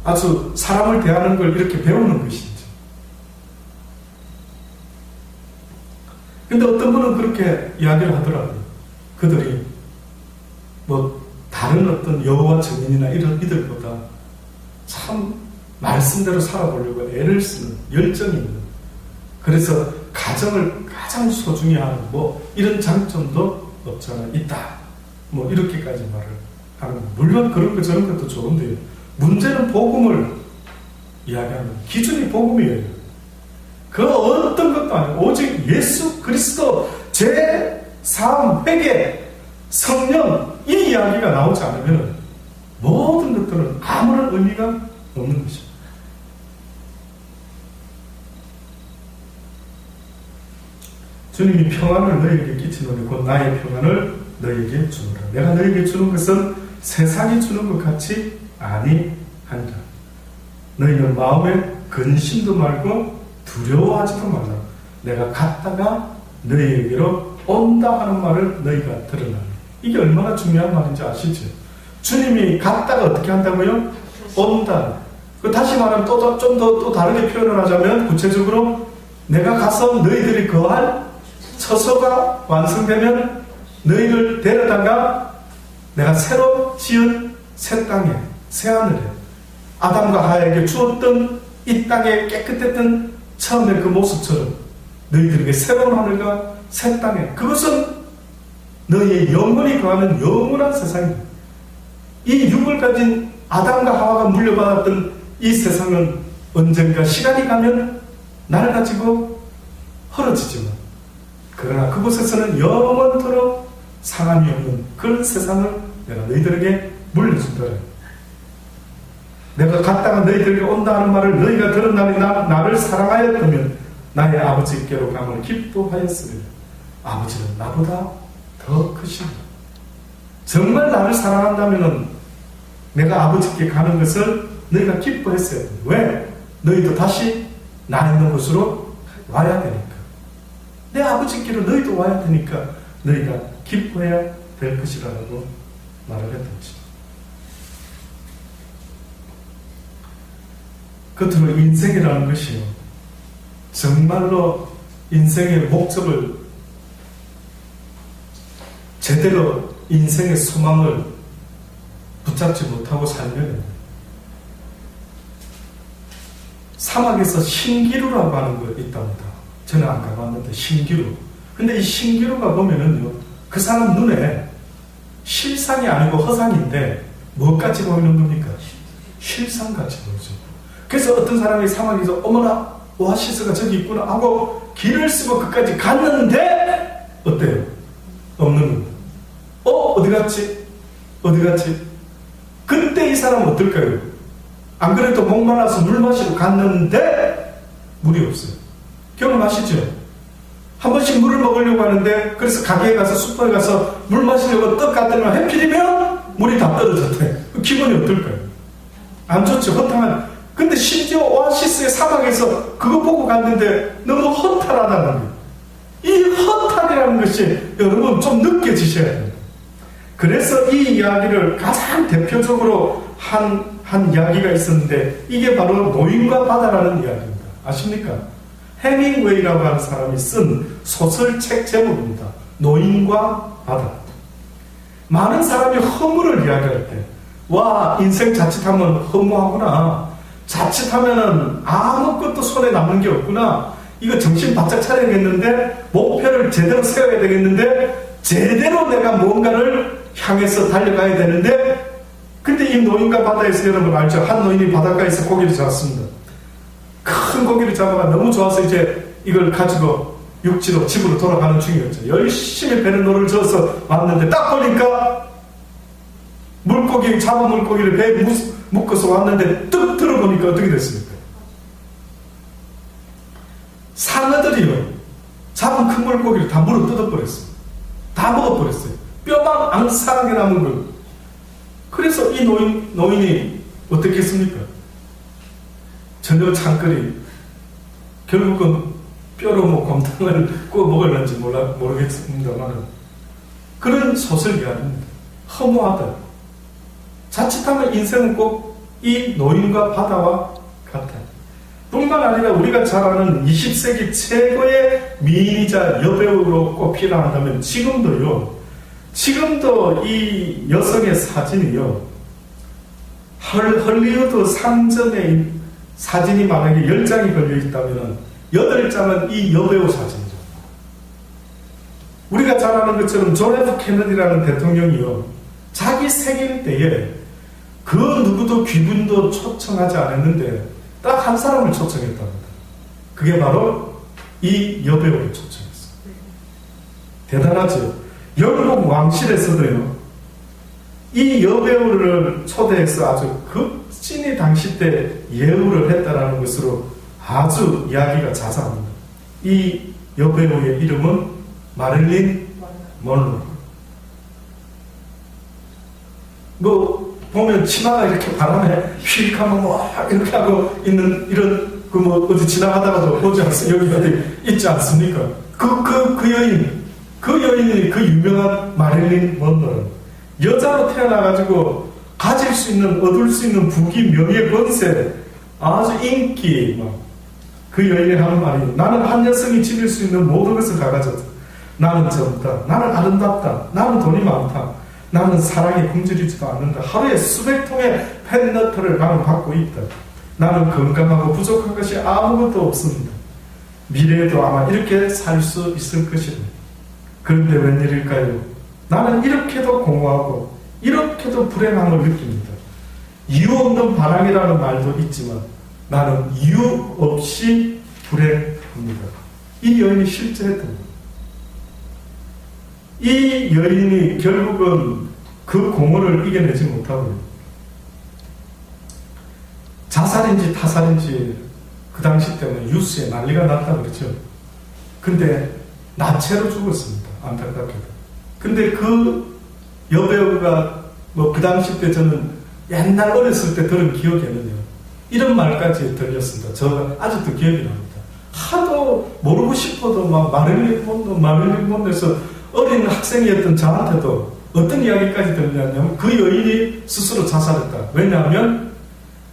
Speaker 1: 아주 사람을 대하는 걸 이렇게 배우는 것인지. 근데 어떤 분은 그렇게 이야기를 하더라고요. 그들이 뭐 다른 어떤 여호와 증인이나 이런 이들보다 참 말씀대로 살아보려고 애를 쓰는 열정이 있는, 그래서 가정을 가장 소중히 하는 뭐 이런 장점도 없잖아 있다. 뭐 이렇게까지 말을 하는. 물론 그런 거 저런 것도 좋은데요. 문제는 복음을 이야기하는 기준이 복음이에요. 그 어떤 것도 아니고 오직 예수 그리스도 제3 회개 성령 이 이야기가 나오지 않으면 모든 것들은 아무런 의미가 없는 것입니다. 주님이 평안을 너희에게 끼치노니 곧 나의 평안을 너희에게 주노라. 내가 너희에게 주는 것은 세상이 주는 것 같이 아니하니라. 너희는 마음에 근심도 말고 두려워하지도 말라. 내가 갔다가 너희에게로 온다 하는 말을 너희가 들으라. 이게 얼마나 중요한 말인지 아시죠? 주님이 갔다가 어떻게 한다고요? 온다. 다시 말하면 좀 더 다르게 표현을 하자면 구체적으로 내가 가서 너희들이 거할 처소가 완성되면 너희를 데려다가 내가 새로 지은 새 땅에 새 하늘에 아담과 하와에게 주었던 이 땅에 깨끗했던 처음의 그 모습처럼 너희들에게 새로운 하늘과 새 땅에, 그것은 너희의 영혼이 거하는 영원한 세상입니다. 이 육을 가진 아담과 하와가 물려받았던 이 세상은 언젠가 시간이 가면 나를 가지고 헐어지지만, 그러나 그곳에서는 영원토록 상함이 없는 그런 세상을 내가 너희들에게 물려준다. 내가 갔다가 너희들에게 온다는 말을 너희가 들은 날에 나를 사랑하였다면 나의 아버지께로 감을 기뻐하였으리라. 아버지는 나보다 더 크십니다. 정말 나를 사랑한다면 내가 아버지께 가는 것을 너희가 기뻐했어야 돼. 왜? 너희도 다시 나 있는 곳으로 와야 되니까. 내 아버지께로 너희도 와야 되니까 너희가 기뻐해야 될 것이라고 말을 했던 것입니다. 끝으로 인생이라는 것이요, 정말로 인생의 목적을 제대로 인생의 소망을 붙잡지 못하고 살면 사막에서 신기루라고 하는 거 있답니다. 저는 안 가봤는데 신기루. 근데 이 신기루가 보면은요, 그 사람 눈에 실상이 아니고 허상인데 뭐같이 보이는 겁니까? 실상같이 보이죠. 그래서 어떤 사람이 사막에서 어머나 오아시스가 저기 있구나 하고 길을 쓰고 끝까지 갔는데 어때요? 없는 겁니다. 어디 갔지? 어디 갔지? 그때 이 사람은 어떨까요? 안 그래도 목말라서 물 마시러 갔는데 물이 없어요. 경험하시죠? 한 번씩 물을 먹으려고 하는데, 그래서 가게에 가서 슈퍼에 가서 물 마시려고 떡 갖다가 해필이면 물이 다 떨어졌대. 기분이 어떨까요? 안 좋죠. 허탕한. 근데 심지어 오아시스의 사막에서 그거 보고 갔는데 너무 허탈하다는 거예요. 이 허탈이라는 것이 여러분 좀 느껴지셔야 됩니다. 그래서 이 이야기를 가장 대표적으로 한 이야기가 있었는데, 이게 바로 노인과 바다라는 이야기입니다. 아십니까? 해밍웨이라고 하는 사람이 쓴 소설책 제목입니다. 노인과 바다. 많은 사람이 허물을 이야기할 때, 와, 인생 자칫하면 허무하구나, 자칫하면은 아무것도 손에 남는 게 없구나, 이거 정신 바짝 차려야겠는데, 목표를 제대로 세워야 되겠는데, 제대로 내가 뭔가를 향해서 달려가야 되는데, 근데 이 노인과 바다에서 여러분 알죠? 한 노인이 바닷가에서 고기를 잡았습니다. 큰 고기를 잡아가 너무 좋아서 이제 이걸 가지고 육지로 집으로 돌아가는 중이었죠. 열심히 배를 노를 저어서 왔는데 딱 보니까 잡은 물고기를 배에 묶어서 왔는데 뚝 들어보니까 어떻게 됐습니까? 상어들이요, 잡은 큰 물고기를 다 물어 뜯어버렸습니다. 다 다 먹어버렸어요. 뼈만 앙상하게 남은 걸. 그래서 이 노인이 어떻게 했습니까? 저녁 창거리 결국은 뼈로 뭐 곰탕을 구워 먹을는지 모르겠습니다만 그런 소설 이야기입니다. 허무하다. 자칫하면 인생은 꼭 이 노인과 바다와 같아. 뿐만 아니라 우리가 잘 아는 20세기 최고의 미인이자 여배우로 꼽히라 한다면 지금도 이 여성의 사진이요, 헐리우드 상점에 사진이 만약에 10장이 걸려있다면 8장은 이 여배우 사진이죠. 우리가 잘 아는 것처럼 존 F 케네디라는 대통령이요, 자기 생일 때에 그 누구도 귀분도 초청하지 않았는데 딱 한 사람을 초청했답니다. 그게 바로 이 여배우를 초청했어요. 대단하죠. 영국 왕실에서도요, 이 여배우를 초대해서 아주 극진히 당시 때 예우를 했다라는 것으로 아주 이야기가 자자합니다. 이 여배우의 이름은 마릴린 먼로. 뭐 보면 치마가 이렇게 바람에 휙 하면 뭐 이렇게 하고 있는 이런 그 뭐 어디 지나가다가도 보지 않습니까? 여기 어디 있지 않습니까? 그 여인이 그 유명한 마릴린 먼로는 여자로 태어나가지고 가질 수 있는, 얻을 수 있는 부귀, 명예, 권세, 아주 인기, 그 여인이 하는 말이, 나는 한 여성이 지닐 수 있는 모든 것을 다 가졌다. 나는 젊다. 나는 아름답다. 나는 돈이 많다. 나는 사랑이 굶주리지도 않는다. 하루에 수백 통의 펜너트를 나는 받고 있다. 나는 건강하고 부족한 것이 아무것도 없습니다. 미래에도 아마 이렇게 살 수 있을 것이다. 그런데 웬일일까요? 나는 이렇게도 공허하고 이렇게도 불행함을 느낍니다. 이유 없는 바람이라는 말도 있지만 나는 이유 없이 불행합니다. 이 여인이 실제 했던 거예요. 이 여인이 결국은 그 공허를 이겨내지 못하고요, 자살인지 타살인지 그 당시 때문에 뉴스에 난리가 났다 그랬죠. 근데 나체로 죽었습니다. 안타깝게도. 근데 그 여배우가 뭐 그 당시 때 저는 옛날 어렸을 때 들은 기억에는요, 이런 말까지 들렸습니다. 저 아직도 기억이 납니다. 하도 모르고 싶어도 막 마릴린 먼로에서 어린 학생이었던 저한테도 어떤 이야기까지 들렸냐면 그 여인이 스스로 자살했다. 왜냐하면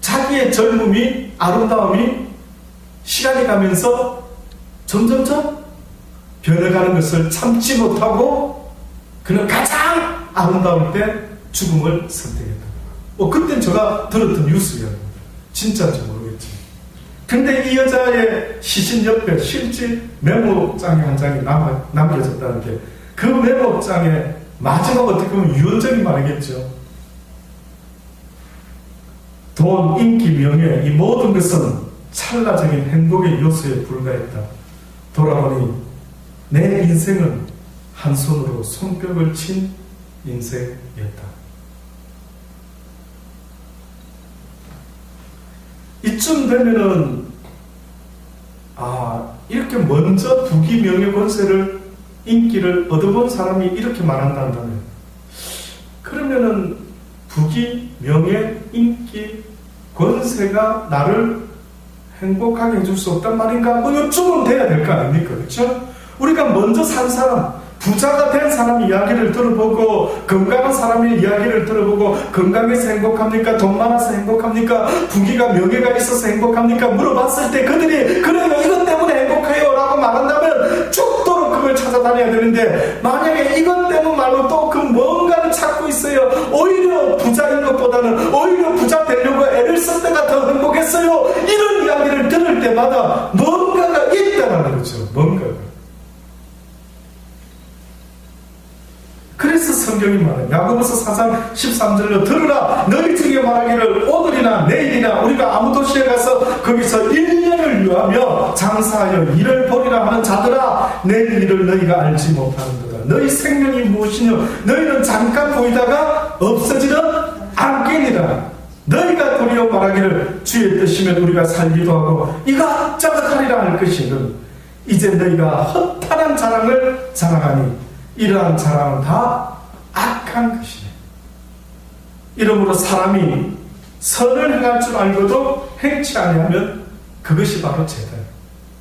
Speaker 1: 자기의 젊음이, 아름다움이 시간이 가면서 점점점 변해가는 것을 참지 못하고 그는 가장 아름다울 때 죽음을 선택했다. 그땐 제가 들었던 뉴스였습니다. 진짜인지 모르겠지. 근데 이 여자의 시신 옆에 실제 메모장이 한 장이 남겨졌다는데 그 메모장에 마지막 어떻게 보면 유언적인 말이겠죠. 돈, 인기, 명예, 이 모든 것은 찰나적인 행복의 요소에 불과했다. 돌아보니 내 인생은 한 손으로 손뼉을 친 인생이었다. 이쯤 되면은 이렇게 먼저 부귀, 명예, 권세를, 인기를 얻어본 사람이 이렇게 말한다면 그러면은 부귀, 명예, 인기, 권세가 나를 행복하게 해줄 수 없단 말인가? 요쯤은 돼야 될 거 아닙니까? 그렇죠? 우리가 먼저 산 사람, 부자가 된 사람 이야기를 들어보고 건강한 사람의 이야기를 들어보고 건강해서 행복합니까? 돈 많아서 행복합니까? 부귀가, 명예가 있어서 행복합니까? 물어봤을 때 그들이 그래요, 이것 때문에 행복해요 라고 말한다면 죽도록 그걸 찾아다녀야 되는데, 만약에 이것 때문 말고 또 그 뭔가를 찾고 있어요. 오히려 부자인 것보다는 오히려 부자 되려고 애를 쓸 때가 더 행복했어요. 이런 이야기를 들을 때마다 뭔가가 있다는 거죠. 뭔가가. 그래서 성경이 말해요. 야고보서 4장 13절로 들으라. 너희 중에 말하기를 오늘이나 내일이나 우리가 아무 도시에 가서 거기서 1년을 유하며 장사하여 일을 벌이라 하는 자들아, 내일 일을 너희가 알지 못하는도다. 너희 생명이 무엇이뇨? 너희는 잠깐 보이다가 없어지는 안개니라. 너희가 도리어 말하기를 주의 뜻이면 우리가 살기도 하고 이것저것 하리라 할 것이는 이제 너희가 허탄한 자랑을 자랑하니 이러한 사람은 다 악한 것이네. 이러므로 사람이 선을 행할 줄 알고도 행치 아니하면 그것이 바로 죄다.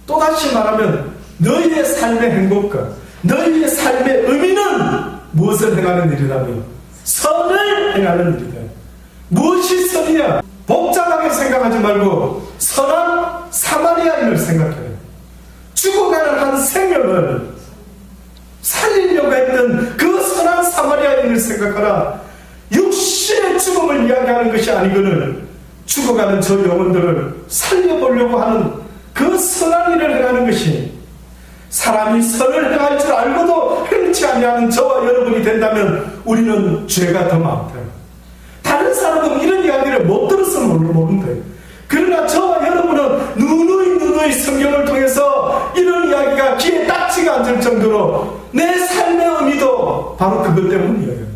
Speaker 1: 또다시 말하면 너희의 삶의 행복과 너희의 삶의 의미는 무엇을 행하는 일이라면 선을 행하는 일이다. 무엇이 선이냐? 복잡하게 생각하지 말고 선한 사마리아인을 생각해요. 죽어가는 한 생명을 살리려고 했던 그 선한 사마리아인을 생각하라. 육신의 죽음을 이야기하는 것이 아니거늘 죽어가는 저 영혼들을 살려보려고 하는 그 선한 일을 행하는 것이, 사람이 선을 행할 줄 알고도 행치 아니하는 저와 여러분이 된다면 우리는 죄가 더 많다. 다른 사람은 이런 이야기를 못 들어서 모른다. 그러나 저와 여러분은 누누이 성경을 통해서 이런 이야기가 귀에 딱지가 앉을 정도로 내 삶의 의미도 바로 그것 때문이에요.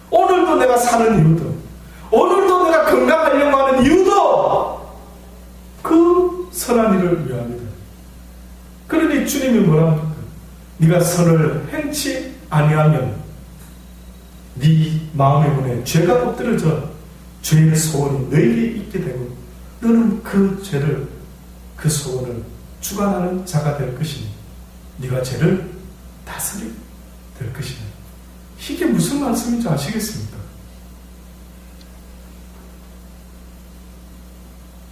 Speaker 1: 오늘도 내가 사는 이유도, 오늘도 내가 건강하려고 하는 이유도 그 선한 일을 위함이다. 그러니 주님이 뭐라 합니까? 네가 선을 행치 아니하면 네 마음의 문에 죄가 엎드려져 죄의 소원이 너에게 있게 되고 너는 그 죄를, 그 소원을 주관하는 자가 될 것이니 네가 죄를 다스리게 될 것이니. 이게 무슨 말씀인지 아시겠습니까?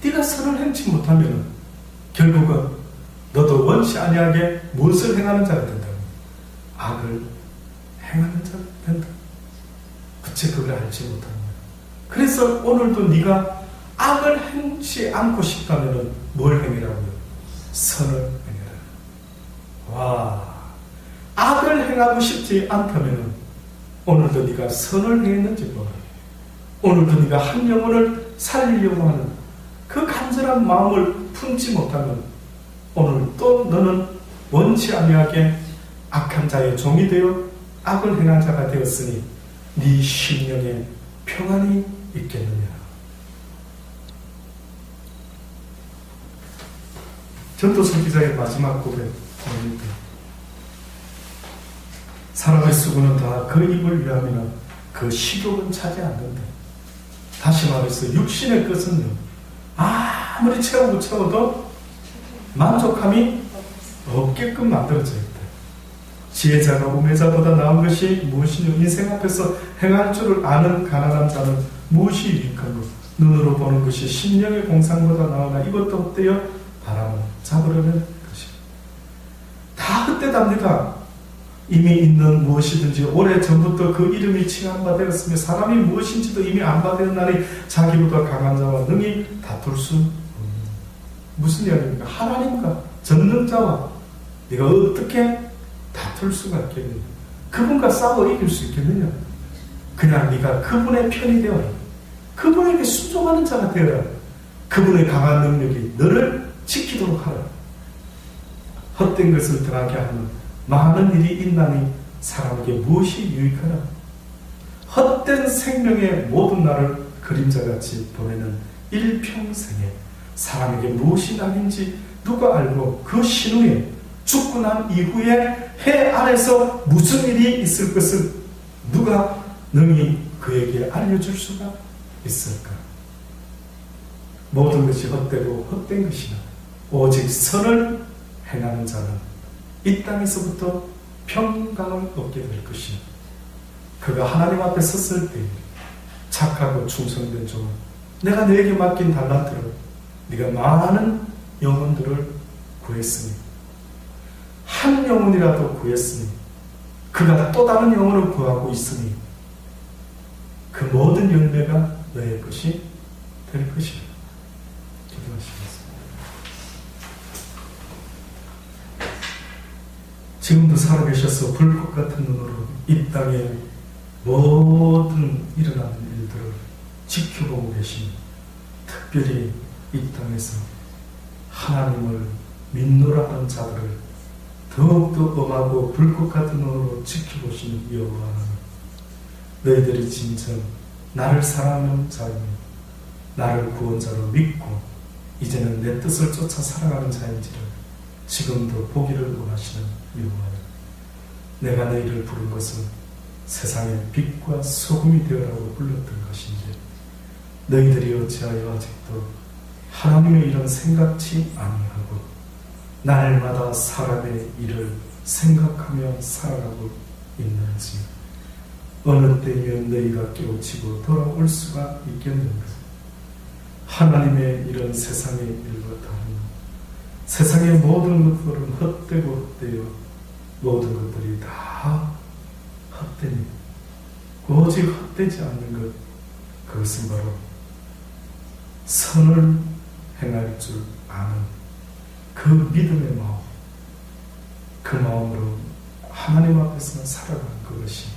Speaker 1: 네가 선을 행치 못하면 결국은 너도 원치 아니하게 무엇을 행하는 자가 된다? 악을 행하는 자가 된다. 그치, 그걸 알지 못하는 거야. 그래서 오늘도 네가 악을 행치 않고 싶다면 뭘 행하라고요? 선을 행해라. 와, 악을 행하고 싶지 않다면 오늘도 네가 선을 행했는지 보라. 오늘도 네가 한 영혼을 살리려고 하는 그 간절한 마음을 품지 못하면 오늘 또 너는 원치 아니하게 악한 자의 종이 되어 악을 행한 자가 되었으니 네 심령에 평안이 있겠느냐. 전도서 기자의 마지막 고백입니다. 사람의 수고는 다 그 입을 위함이나 그 식욕은 차지 않는다. 다시 말해서 육신의 것은요, 아무리 채워도 만족함이 없게끔 만들어져 있다. 지혜자가 우매자보다 나은 것이 무엇이냐? 인생 앞에서 행할 줄을 아는 가난한 자는 무엇이 유익하고 눈으로 보는 것이 심령의 공상보다 나으나 이것도 헛되어 바람을 잡으려는 것이다. 다 헛되답니다. 이미 있는 무엇이든지 오래전부터 그 이름이 칭함바 되었으며 사람이 무엇인지도 이미 안받았나니 자기보다 강한 자와 능히 다툴 수 없는. 무슨 이야기입니까? 하나님과 전능자와 네가 어떻게 다툴 수가 있겠느냐? 그분과 싸워 이길 수 있겠느냐? 그냥 네가 그분의 편이 되어라. 그분에게 순종하는 자가 되어라. 그분의 강한 능력이 너를 지키도록 하라. 헛된 것을 등하게 하는 많은 일이 있나니 사람에게 무엇이 유익하나? 헛된 생명의 모든 날을 그림자같이 보내는 일평생에 사람에게 무엇이 낙인지 누가 알고 그 신후에 죽고 난 이후에 해 안에서 무슨 일이 있을 것을 누가 능히 그에게 알려줄 수가 있을까? 모든 것이 헛되고 헛된 것이나 오직 선을 행하는 자는 이 땅에서부터 평강을 얻게 될 것이니 그가 하나님 앞에 섰을 때 착하고 충성된 종은 내가 너에게 맡긴 달란트로 네가 많은 영혼들을 구했으니 한 영혼이라도 구했으니 그가 또 다른 영혼을 구하고 있으니 그 모든 열매가 너의 것이 될 것이다. 기도하시겠습니다. 지금도 살아계셔서 불꽃 같은 눈으로 이 땅에 모든 일어나는 일들을 지켜보고 계신, 특별히 이 땅에서 하나님을 믿노라 하는 자들을 더욱더 엄하고 불꽃 같은 눈으로 지켜보시는 여호와 하나님, 너희들이 진정 나를 사랑하는 자이며 나를 구원자로 믿고 이제는 내 뜻을 쫓아 살아가는 자인지를 지금도 보기를 원하시는 여호와 하나님, 내가 너희를 부른 것은 세상의 빛과 소금이 되어라고 불렀던 것인데 너희들이 어찌하여 아직도 하나님의 일은 생각지 아니하고 날마다 사람의 일을 생각하며 살아가고 있는지 어느 때면 너희가 깨우치고 돌아올 수가 있겠는가. 하나님의 일은 세상의 일과 다르며 세상의 모든 것들은 헛되고 헛되어 모든 것들이 다 헛되니 오직 헛되지 않는 것, 그것은 바로 선을 행할 줄 아는 그 믿음의 마음, 그 마음으로 하나님 앞에서 살아가는 그것이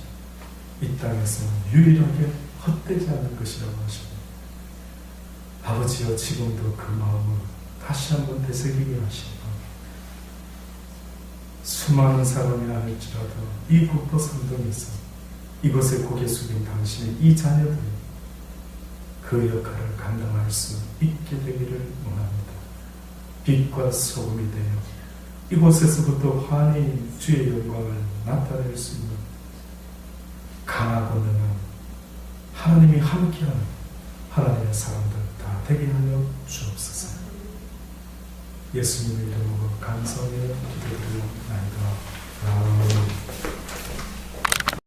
Speaker 1: 이 땅에서는 유일하게 헛되지 않는 것이라고 하십니다. 아버지여, 지금도 그 마음을 다시 한번 되새기게 하시고 수많은 사람이 아닐지라도 이 국도산동에서 이곳에 고개 숙인 당신의 이 자녀들이 그 역할을 감당할 수 있게 되기를 원합니다. 빛과 소금이 되어 이곳에서부터 환히 주의 영광을 나타낼 수 있는 강하고 능한 하나님이 함께하는 하나님의 사람들 다 되게 하여 주옵소서. 예수님의 이름으로 감사하며 기도드리옵나이다. 아멘.